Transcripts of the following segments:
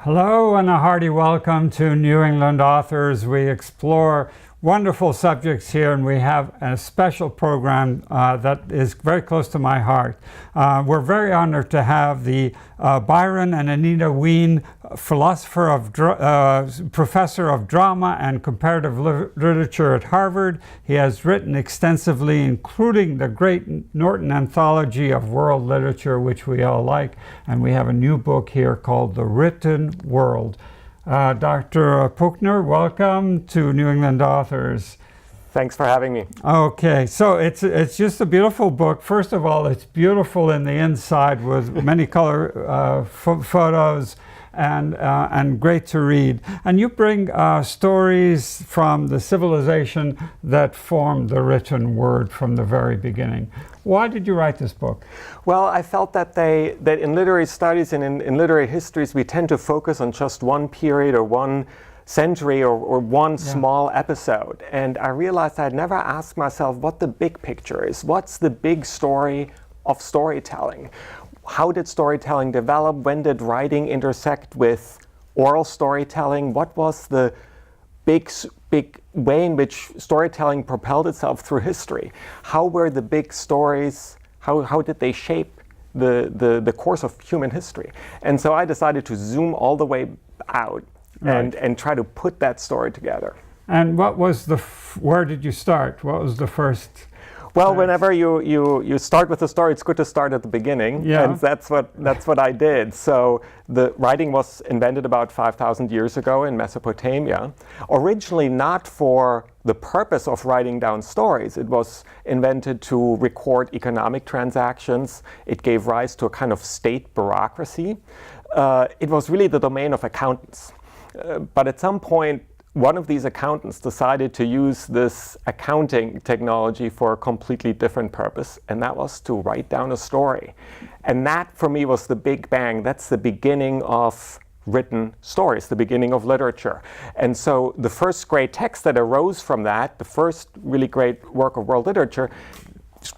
Hello and a hearty welcome to New England Authors. We explore wonderful subjects here, and we have a special program that is very close to my heart. We're very honored to have the Byron and Anita Wien Professor of Drama and Comparative Literature at Harvard. He has written extensively, including the great Norton Anthology of World Literature, which we all like, and we have a new book here called The Written World. Dr. Puchner, welcome to New England Authors. Thanks for having me. Okay, so it's just a beautiful book. First of all, it's beautiful in the inside with many color photos and great to read. And you bring stories from the civilization that formed the written word from the very beginning. Why did you write this book? Well, I felt that in literary studies and in literary histories, we tend to focus on just one period or one century or one small episode. And I realized I'd never asked myself what the big picture is. What's the big story of storytelling? How did storytelling develop? When did writing intersect with oral storytelling? What was the big way in which storytelling propelled itself through history? How were the big stories, how did they shape the course of human history? And so I decided to zoom all the way out and try to put that story together. And what was where did you start? What was the first? Well, whenever you start with a story, it's good to start at the beginning, and that's what I did. So the writing was invented about 5,000 years ago in Mesopotamia. Originally not for the purpose of writing down stories. It was invented to record economic transactions. It gave rise to a kind of state bureaucracy. It was really the domain of accountants. But at some point, one of these accountants decided to use this accounting technology for a completely different purpose, and that was to write down a story. And that, for me, was the big bang. That's the beginning of written stories, the beginning of literature. And so the first great text that arose from that, the first really great work of world literature,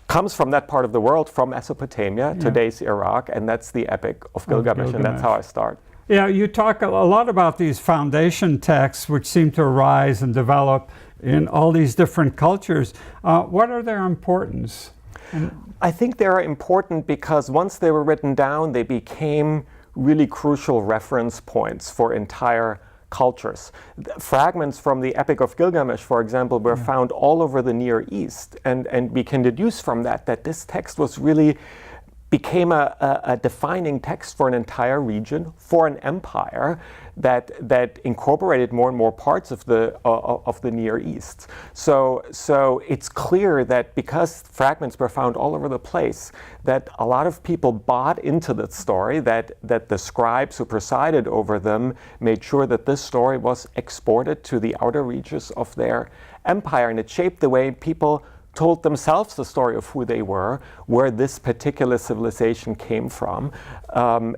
comes from that part of the world, from Mesopotamia, today's Iraq, and that's the Epic of Gilgamesh, and that's how I start. Yeah, you talk a lot about these foundation texts which seem to arise and develop in all these different cultures. What are their importance? I think they are important because once they were written down, they became really crucial reference points for entire cultures. Fragments from the Epic of Gilgamesh, for example, were found all over the Near East, and we can deduce from that this text became a defining text for an entire region, for an empire that incorporated more and more parts of the Near East. So it's clear that because fragments were found all over the place, that a lot of people bought into that story, that the scribes who presided over them made sure that this story was exported to the outer reaches of their empire, and it shaped the way people told themselves the story of who they were, where this particular civilization came from,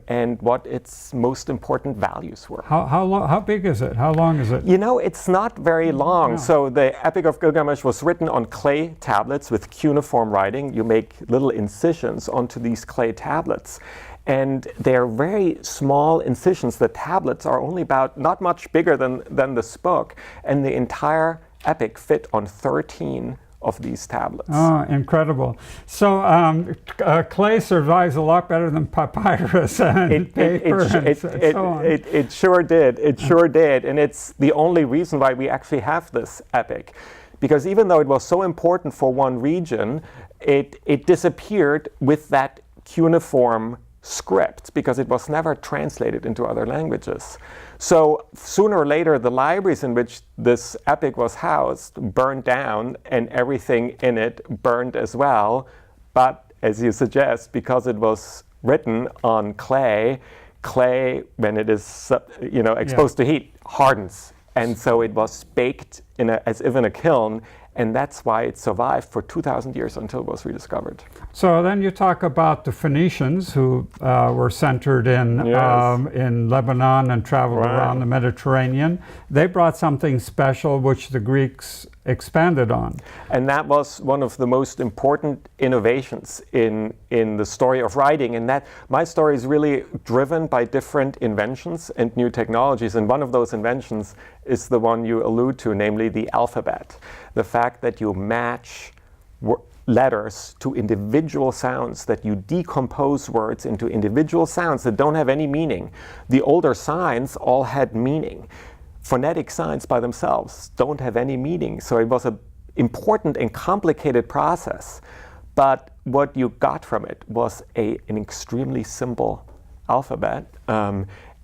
and what its most important values were. How big is it? How long is it? You know, it's not very long. No. So the Epic of Gilgamesh was written on clay tablets with cuneiform writing. You make little incisions onto these clay tablets. And they're very small incisions. The tablets are only about not much bigger than this book, and the entire epic fit on 13 of these tablets. Oh, incredible. So clay survives a lot better than papyrus and paper and so on. It sure did. It sure did. And it's the only reason why we actually have this epic. Because even though it was so important for one region, it disappeared with that cuneiform script because it was never translated into other languages. So sooner or later, the libraries in which this epic was housed burned down, and everything in it burned as well. But as you suggest, because it was written on clay, when it is exposed to heat, hardens. And so it was baked as if in a kiln, and that's why it survived for 2,000 years until it was rediscovered. So then you talk about the Phoenicians, who were centered in Lebanon and traveled around the Mediterranean. They brought something special which the Greeks expanded on. And that was one of the most important innovations in the story of writing. And that my story is really driven by different inventions and new technologies. And one of those inventions is the one you allude to, namely the alphabet. The fact that you match letters to individual sounds, that you decompose words into individual sounds that don't have any meaning. The older signs all had meaning. Phonetic signs by themselves don't have any meaning. So it was an important and complicated process. But what you got from it was an extremely simple alphabet.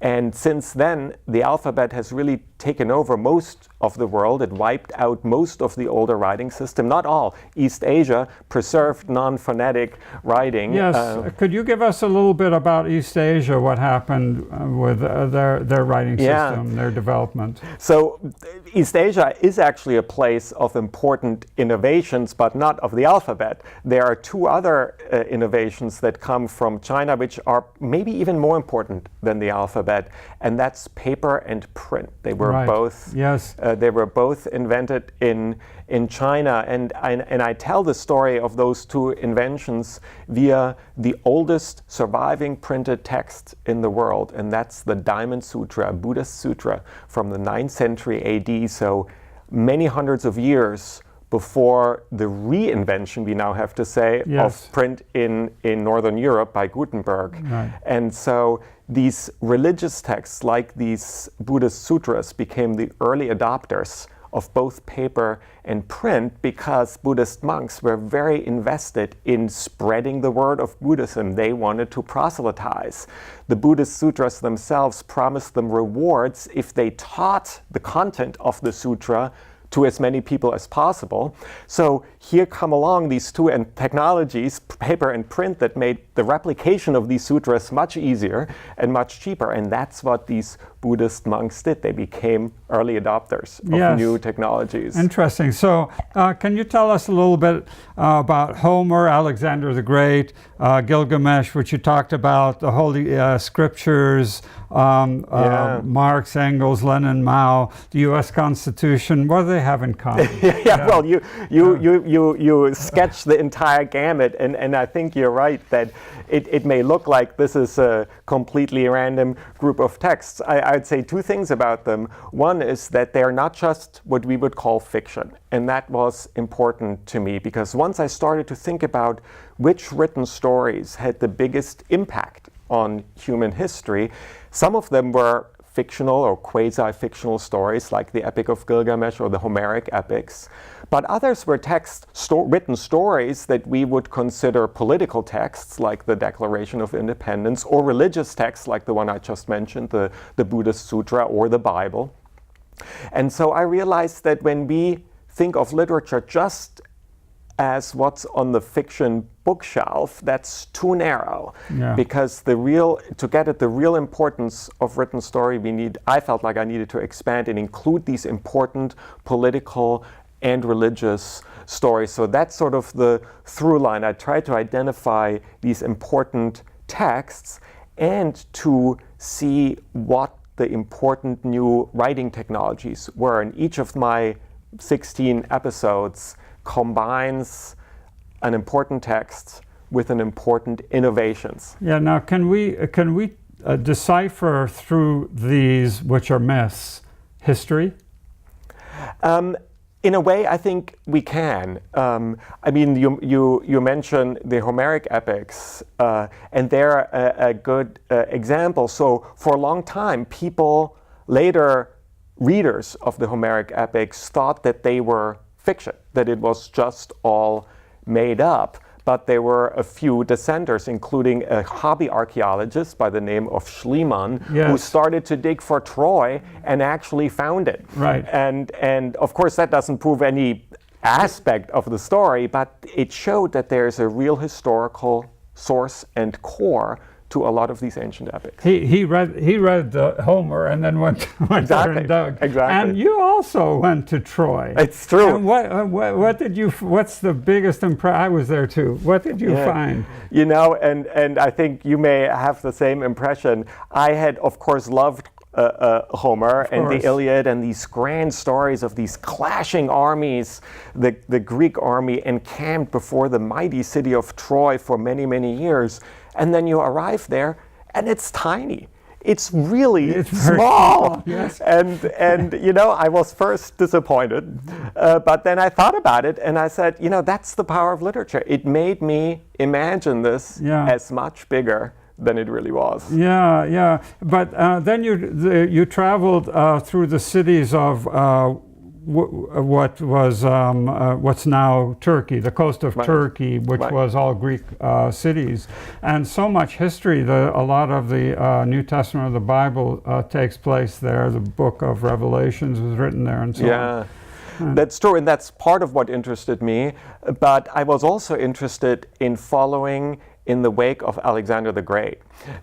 And since then, the alphabet has really taken over most of the world. It wiped out most of the older writing system. Not all. East Asia preserved non-phonetic writing. Yes. Could you give us a little bit about East Asia, what happened with their writing system, their development? So East Asia is actually a place of important innovations, but not of the alphabet. There are two other innovations that come from China, which are maybe even more important than the alphabet, and that's paper and print. They were both they were both invented in China, and I tell the story of those two inventions via the oldest surviving printed text in the world, and that's the Diamond Sutra, a Buddhist sutra from the 9th century AD, so many hundreds of years before the reinvention, we now have to say, of print in Northern Europe by Gutenberg. Right. And so these religious texts, like these Buddhist sutras, became the early adopters of both paper and print because Buddhist monks were very invested in spreading the word of Buddhism. They wanted to proselytize. The Buddhist sutras themselves promised them rewards if they taught the content of the sutra to as many people as possible. So here come along these two technologies, paper and print, that made the replication of these sutras much easier and much cheaper. And that's what these Buddhist monks did. They became early adopters of new technologies. Interesting. So can you tell us a little bit about Homer, Alexander the Great, Gilgamesh, which you talked about, the Holy Scriptures, Marx, Engels, Lenin, Mao, the U.S. Constitution? What do they have in common? Well, you sketch the entire gamut, and I think you're right that it may look like this is a completely random group of texts. I'd say two things about them. One is that they're not just what we would call fiction, and that was important to me because once I started to think about which written stories had the biggest impact on human history, some of them were fictional or quasi-fictional stories like the Epic of Gilgamesh or the Homeric Epics, but others were written stories that we would consider political texts like the Declaration of Independence, or religious texts like the one I just mentioned, the Buddhist Sutra or the Bible. And so I realized that when we think of literature just as what's on the fiction bookshelf, that's too narrow. Because to get at the real importance of written story, I felt like I needed to expand and include these important political and religious stories. So that's sort of the through line. I tried to identify these important texts and to see what the important new writing technologies were. And each of my 16 episodes combines an important text with an important innovations. Now can we decipher through these, which are myths, history? In a way, I think we can. I mean, you mentioned the Homeric Epics, and they're a good example. So for a long time, later readers of the Homeric Epics thought that they were fiction, that it was just all made up. But there were a few dissenters, including a hobby archaeologist by the name of Schliemann, who started to dig for Troy and actually found it. Right. And of course that doesn't prove any aspect of the story, but it showed that there's a real historical source and core to a lot of these ancient epics. He read Homer and then went there and dug. Exactly. And you also went to Troy. It's true. And what did you? What's the biggest impression? I was there too. What did you find? You know, and I think you may have the same impression. I had, of course, loved Homer and the Iliad and these grand stories of these clashing armies. The Greek army encamped before the mighty city of Troy for many, many years. And then you arrive there and it's tiny. It's really small. Yes. And you know, I was first disappointed, but then I thought about it and I said, you know, that's the power of literature. It made me imagine this as much bigger than it really was. Yeah, yeah. But then you traveled through the cities of what was what's now Turkey, the coast of Turkey, which was all Greek cities, and so much history. A lot of the New Testament of the Bible takes place there. The book of Revelations was written there, and so on. That's true, and that's part of what interested me. But I was also interested in following in the wake of Alexander the Great,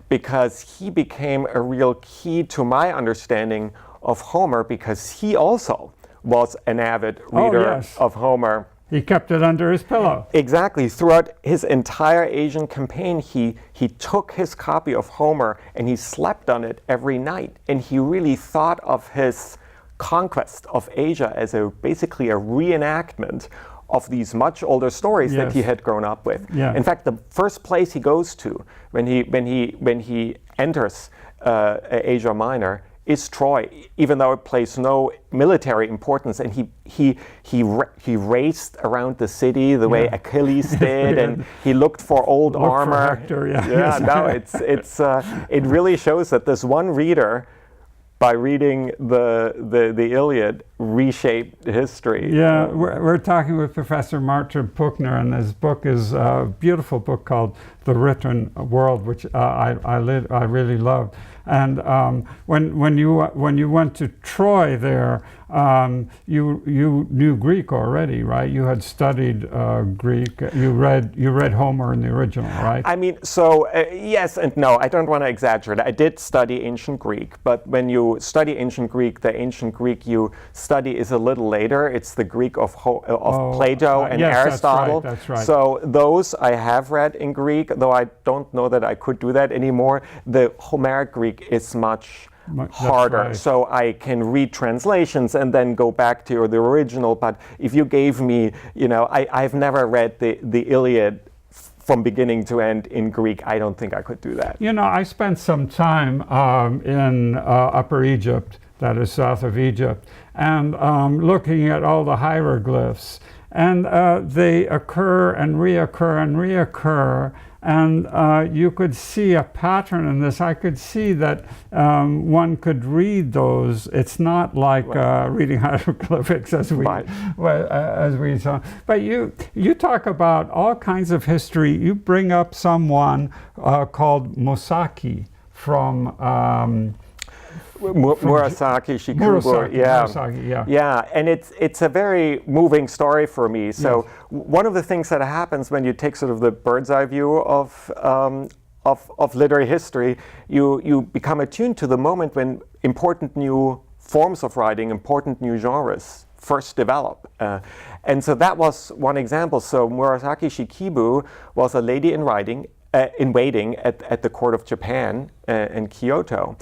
because he became a real key to my understanding of Homer, because he also was an avid reader of Homer. He kept it under his pillow. Exactly. Throughout his entire Asian campaign, he took his copy of Homer and he slept on it every night. And he really thought of his conquest of Asia as basically a reenactment of these much older stories that he had grown up with. In fact, the first place he goes to when he enters Asia Minor is Troy, even though it plays no military importance. And he raced around the city the way Achilles did, and he looked for old armor. Hector, it really shows that this one reader, by reading the Iliad, reshaped history. Yeah, we're talking with Professor Martin Puchner, and his book is a beautiful book called The Written World, which I really loved. And when you went to Troy there, you knew Greek already, right? You had studied Greek. You read Homer in the original, right? I mean, so yes and no. I don't want to exaggerate. I did study ancient Greek, but when you study ancient Greek, the ancient Greek you study is a little later. It's the Greek of Plato and Aristotle. That's right. So those I have read in Greek, though I don't know that I could do that anymore. The Homeric Greek is much harder. Right. So I can read translations and then go back to the original. But if you gave me, you know, I've never read the Iliad from beginning to end in Greek. I don't think I could do that. You know, I spent some time in Upper Egypt, that is south of Egypt, and looking at all the hieroglyphs. And they occur and reoccur and reoccur. And you could see a pattern in this. I could see that one could read those. It's not like reading hieroglyphics as we saw. But you talk about all kinds of history. You bring up someone called Misaki from Murasaki Shikibu, yeah, and it's a very moving story for me. So one of the things that happens when you take sort of the bird's eye view of literary history, you become attuned to the moment when important new forms of writing, important new genres first develop. And so that was one example. So Murasaki Shikibu was a lady in waiting at the court of Japan in Kyoto.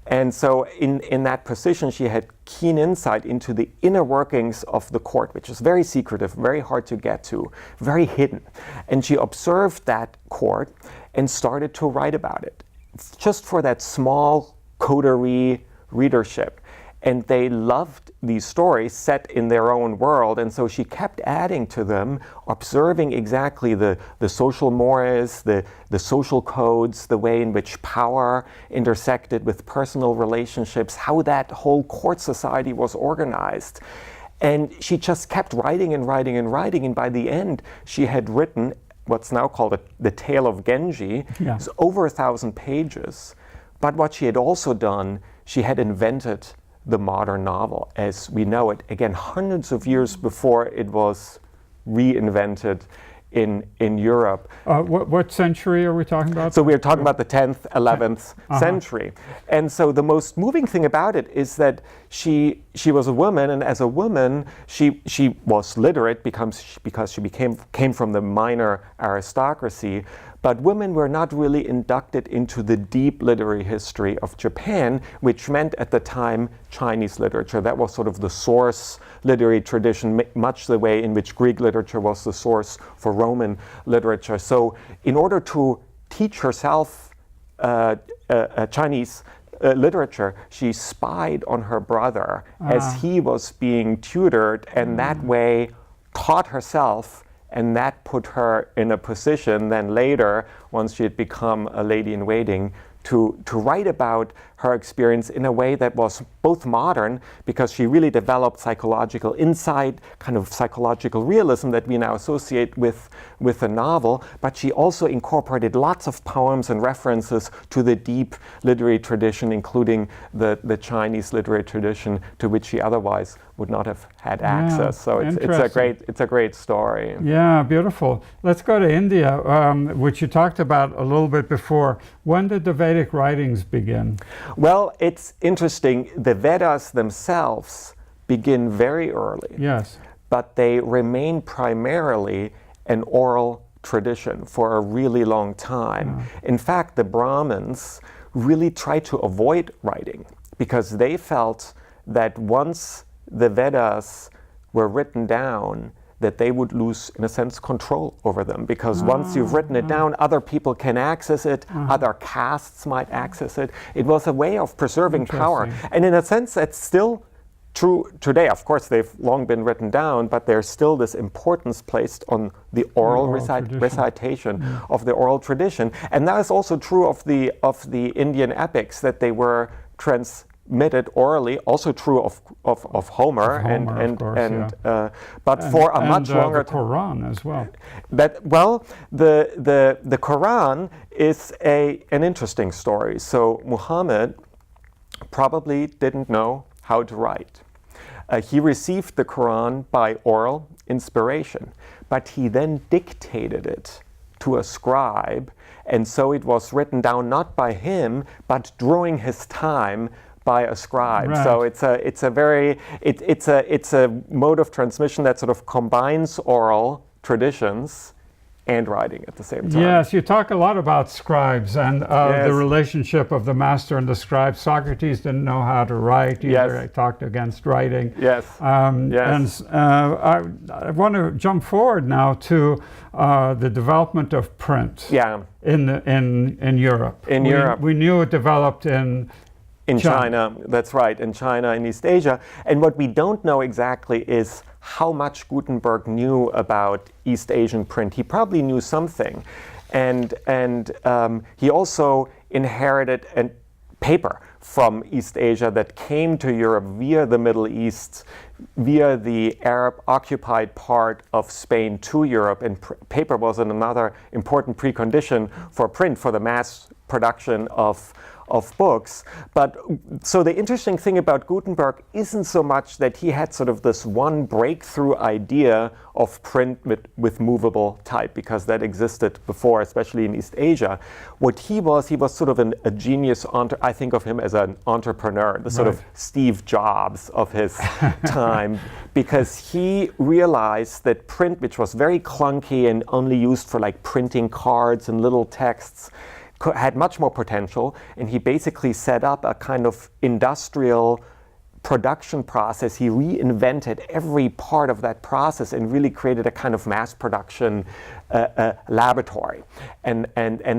And so in that position, she had keen insight into the inner workings of the court, which is very secretive, very hard to get to, very hidden. And she observed that court and started to write about it, just for that small coterie readership. And they loved these stories set in their own world, and so she kept adding to them, observing exactly the social mores, the social codes, the way in which power intersected with personal relationships, how that whole court society was organized. And she just kept writing and writing and writing, and by the end, she had written what's now called the Tale of Genji. It's over 1,000 pages. But what she had also done, she had invented the modern novel as we know it, again, hundreds of years before it was reinvented in Europe. What century are we talking about? So we're talking about the 10th, 11th century. And so the most moving thing about it is that she was a woman, and as a woman, she was literate because she came from the minor aristocracy, but women were not really inducted into the deep literary history of Japan, which meant at the time Chinese literature. That was sort of the source literary tradition, much the way in which Greek literature was the source for Roman literature. So in order to teach herself Chinese literature, she spied on her brother as he was being tutored, and that way taught herself, and that put her in a position then later, once she had become a lady in waiting, to write about her experience in a way that was both modern, because she really developed psychological insight, kind of psychological realism that we now associate with a novel, but she also incorporated lots of poems and references to the deep literary tradition, including the Chinese literary tradition to which she otherwise would not have had access. So it's a great story. Yeah, beautiful. Let's go to India, which you talked about a little bit before. When did the Vedic writings begin? Well, it's interesting. The Vedas themselves begin very early. Yes. But they remain primarily an oral tradition for a really long time. In fact, the Brahmins really tried to avoid writing because they felt that once the Vedas were written down, that they would lose, in a sense, control over them. Because once you've written it down, other people can access it, other castes might access it. It was a way of preserving power. And in a sense, that's still true today. Of course, they've long been written down, but there's still this importance placed on the oral recitation of the oral tradition. And that is also true of the Indian epics, that they were transmitted orally, also true of Homer, but for a much longer time. The Quran as well. The Quran is an interesting story. So Muhammad probably didn't know how to write. He received the Quran by oral inspiration, but he then dictated it to a scribe, and so it was written down not by him, but during his time by a scribe. Right. So it's a mode of transmission that sort of combines oral traditions and writing at the same time. Yes, you talk a lot about scribes and the relationship of the master and the scribe. Socrates didn't know how to write either. He talked against writing. Yes. And I want to jump forward now to the development of print. Yeah. In Europe. We knew it developed in China. That's right, in China and East Asia. And what we don't know exactly is how much Gutenberg knew about East Asian print. He probably knew something. And he also inherited paper from East Asia that came to Europe via the Middle East, via the Arab-occupied part of Spain to Europe. And paper was another important precondition for print, for the mass production of books. But so the interesting thing about Gutenberg isn't so much that he had sort of this one breakthrough idea of print with movable type, because that existed before, especially in East Asia. What he was sort of a genius. I think of him as an entrepreneur, the sort of Steve Jobs of his time, because he realized that print, which was very clunky and only used for like printing cards and little texts, had much more potential, and he basically set up a kind of industrial production process. He reinvented every part of that process and really created a kind of mass production laboratory. And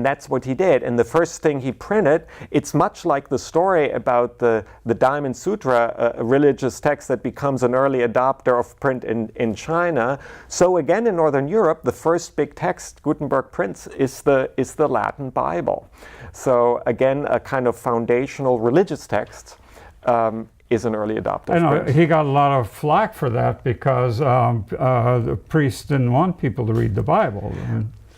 that's what he did. And the first thing he printed, it's much like the story about the Diamond Sutra, a religious text that becomes an early adopter of print in China. So again, in Northern Europe, the first big text Gutenberg prints is the Latin Bible. So again, a kind of foundational religious text. Is an early adopter. I know he got a lot of flack for that because the priests didn't want people to read the Bible.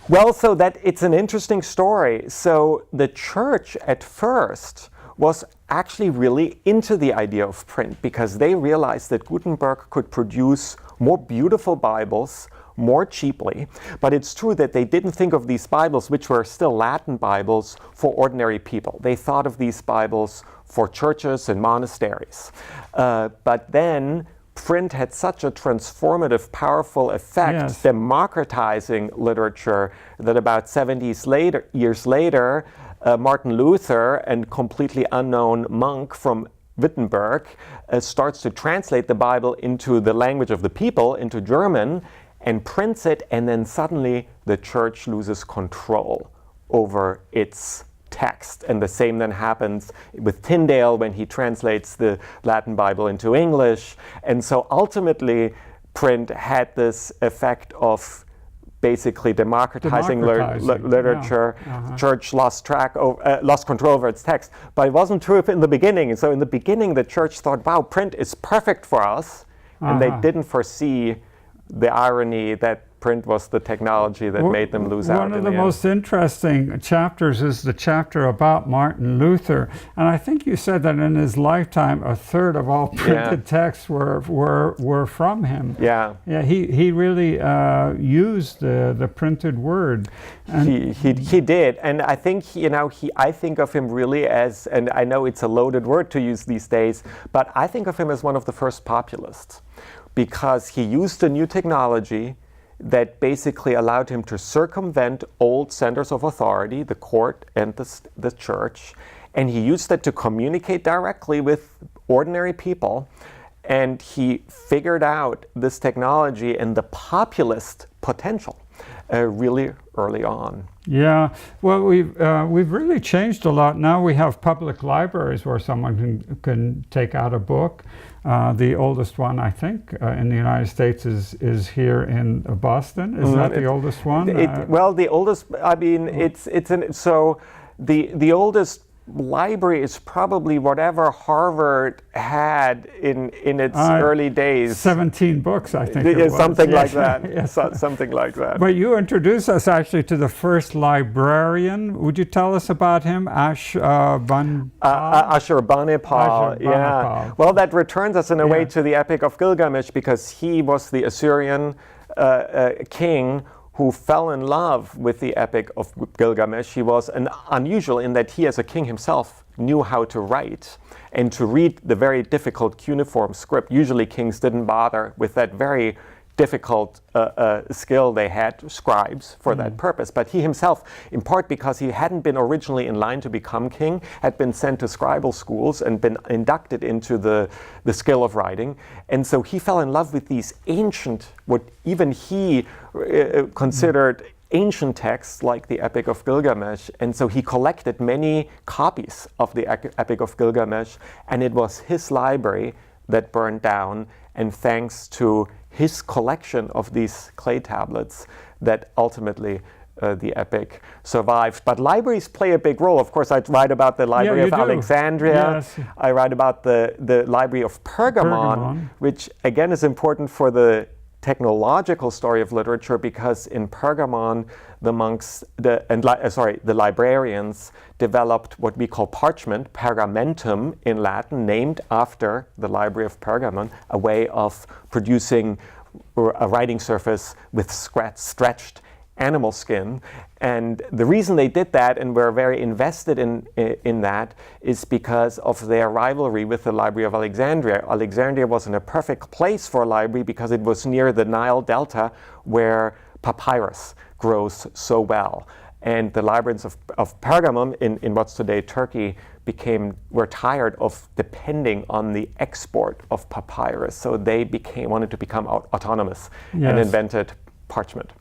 Well, so that it's an interesting story. So the church at first was actually really into the idea of print because they realized that Gutenberg could produce more beautiful Bibles more cheaply. But it's true that they didn't think of these Bibles, which were still Latin Bibles, for ordinary people. They thought of these Bibles for churches and monasteries. But then print had such a transformative, powerful effect, Yes. democratizing literature, that about 70 years later, Martin Luther, a completely unknown monk from Wittenberg, starts to translate the Bible into the language of the people, into German, and prints it, and then suddenly the church loses control over its text. And the same then happens with Tyndale when he translates the Latin Bible into English. And so ultimately, print had this effect of basically democratizing literature. Yeah. Church lost control over its text. But it wasn't true in the beginning. So in the beginning, the church thought, wow, print is perfect for us. And they didn't foresee the irony that print was the technology that made them lose out. One of the most interesting chapters is the chapter about Martin Luther, and I think you said that in his lifetime, a third of all printed texts were from him. Yeah. Yeah. He really used the printed word. And he did, and I think I think of him really as, and I know it's a loaded word to use these days, but I think of him as one of the first populists, because he used a new technology that basically allowed him to circumvent old centers of authority, the court and the church, and he used that to communicate directly with ordinary people. And he figured out this technology and the populist potential really early on. Yeah, well, we've really changed a lot. Now we have public libraries where someone can take out a book. The oldest one, I think, in the United States is here in Boston. Is that the oldest one? Well, the oldest. I mean, the oldest library is probably whatever Harvard had in its early days. 17 books, I think. Something like that. Yes. Something like that. But you introduced us actually to the first librarian. Would you tell us about him, Ashurbanipal? Yeah. Well, that returns us in a way to the Epic of Gilgamesh, because he was the Assyrian king who fell in love with the Epic of Gilgamesh. He was unusual in that he, as a king himself, knew how to write and to read the very difficult cuneiform script. Usually kings didn't bother with that very difficult skill. They had scribes for that purpose. But he himself, in part because he hadn't been originally in line to become king, had been sent to scribal schools and been inducted into the skill of writing. And so he fell in love with these ancient, what even he considered ancient texts like the Epic of Gilgamesh. And so he collected many copies of the Epic of Gilgamesh, and it was his library that burned down. And thanks to his collection of these clay tablets, that ultimately the epic survived. But libraries play a big role. Of course, I write about the Library of Alexandria. Yes. I write about the Library of Pergamon, which again is important for the technological story of literature, because in Pergamon, the librarians developed what we call parchment, pergamentum in Latin, named after the Library of Pergamon, a way of producing a writing surface with stretched animal skin. And the reason they did that and were very invested in that is because of their rivalry with the Library of Alexandria. Alexandria was in a perfect place for a library because it was near the Nile Delta, where papyrus grows so well. And the librarians of Pergamum in what's today Turkey were tired of depending on the export of papyrus. So they wanted to become autonomous and invented parchment.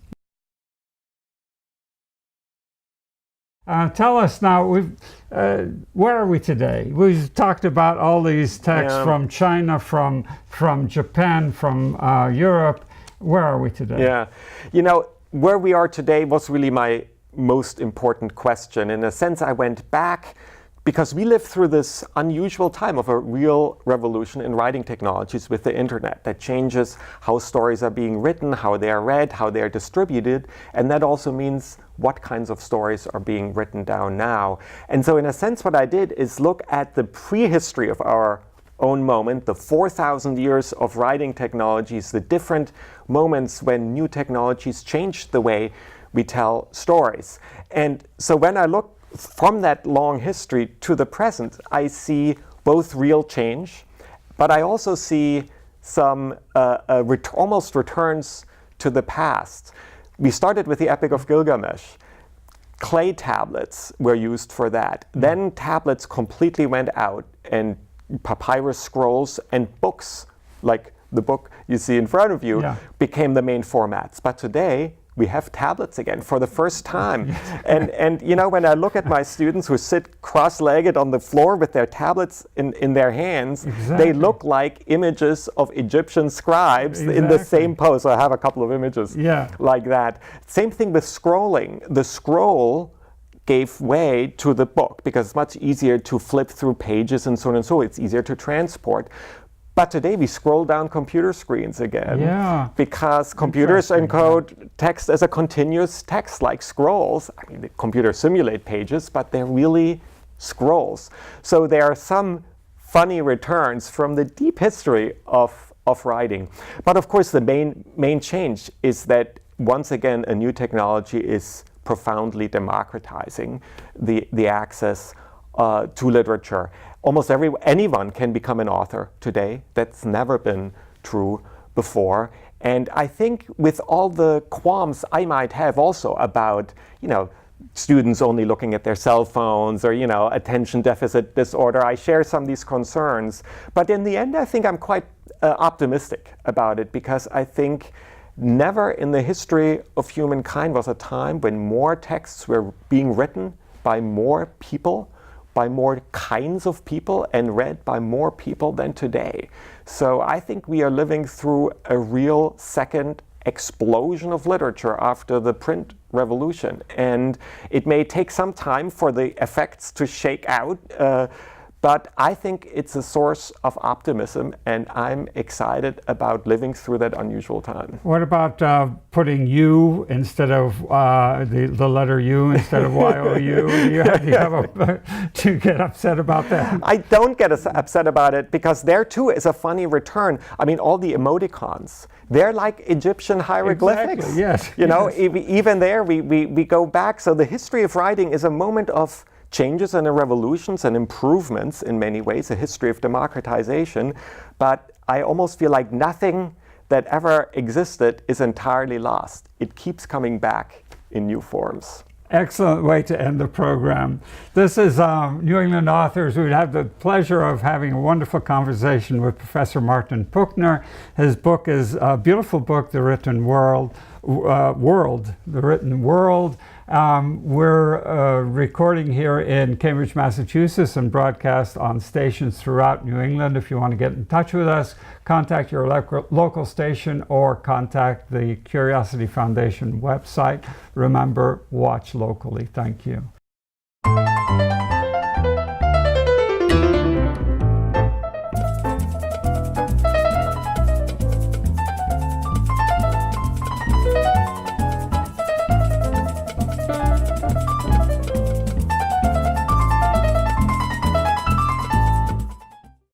Tell us now, where are we today? We've talked about all these texts from China, from Japan, from Europe. Where are we today? Yeah, where we are today was really my most important question. In a sense, I went back because we lived through this unusual time of a real revolution in writing technologies with the internet that changes how stories are being written, how they are read, how they are distributed, and that also means what kinds of stories are being written down now. And so in a sense, what I did is look at the prehistory of our own moment, the 4,000 years of writing technologies, the different moments when new technologies changed the way we tell stories. And so when I look from that long history to the present, I see both real change, but I also see some almost returns to the past. We started with the Epic of Gilgamesh. Clay tablets were used for that. Then tablets completely went out, and papyrus scrolls and books, like the book you see in front of you, became the main formats. But today, we have tablets again for the first time. And you know, when I look at my students who sit cross-legged on the floor with their tablets in their hands, they look like images of Egyptian scribes in the same pose. So I have a couple of images like that. Same thing with scrolling. The scroll gave way to the book because it's much easier to flip through pages and so on and so on. It's easier to transport. But today we scroll down computer screens again because computers encode text as a continuous text like scrolls. I mean, the computers simulate pages, but they're really scrolls. So there are some funny returns from the deep history of writing. But of course, the main change is that once again, a new technology is profoundly democratizing the access to literature. Almost anyone can become an author today. That's never been true before. And I think with all the qualms I might have also about, you know, students only looking at their cell phones or, you know, attention deficit disorder, I share some of these concerns. But in the end, I think I'm quite optimistic about it because I think never in the history of humankind was a time when more texts were being written by more people, by more kinds of people, and read by more people than today. So I think we are living through a real second explosion of literature after the print revolution. And it may take some time for the effects to shake out, but I think it's a source of optimism, and I'm excited about living through that unusual time. What about putting U instead of the letter U instead of Y-O-U? Do you get upset about that? I don't get upset about it because there too is a funny return. I mean, all the emoticons, they're like Egyptian hieroglyphics. Exactly, yes. You know, even there we go back. So the history of writing is a moment of changes and revolutions and improvements in many ways, a history of democratization. But I almost feel like nothing that ever existed is entirely lost. It keeps coming back in new forms. Excellent way to end the program. This is New England Authors. We'd have the pleasure of having a wonderful conversation with Professor Martin Puchner. His book is a beautiful book, The Written World. The Written World. We're recording here in Cambridge, Massachusetts, and broadcast on stations throughout New England. If you want to get in touch with us, contact your local station or contact the Curiosity Foundation website. Remember, watch locally. Thank you.